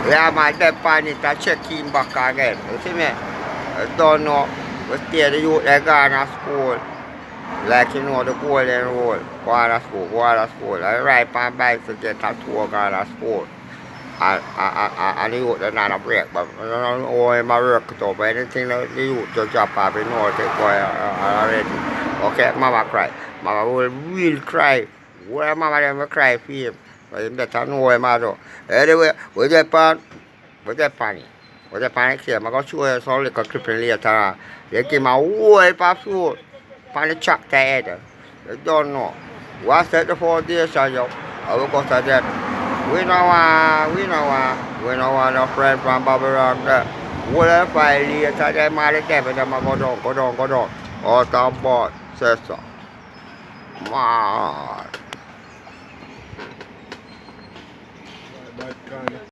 Yeah, man, dep on it and check him back again. You see me? I don't know. We stay the youth they gone to school. Like you know the golden rule. Go out of school, go out of school. I ride on bike to get a tour go out of school. And the youth they not a break. But I don't know how him a work it up. But anything that the youth just drop off, you know take boy already. Okay, mama cry. Mama will real cry. Where mama them will cry for him. But you better know him a do. Anyway, we just on. What's that funny? What's that funny here? I'm going to show you some little clipping later. They give me a whole heap of food. On the track head. You don't know. What's that the foundation, yo? I will go to that. We don't want no friend from Bobbywrong there. What if I later, them all the devil, them go down. Out of board, says so. Man.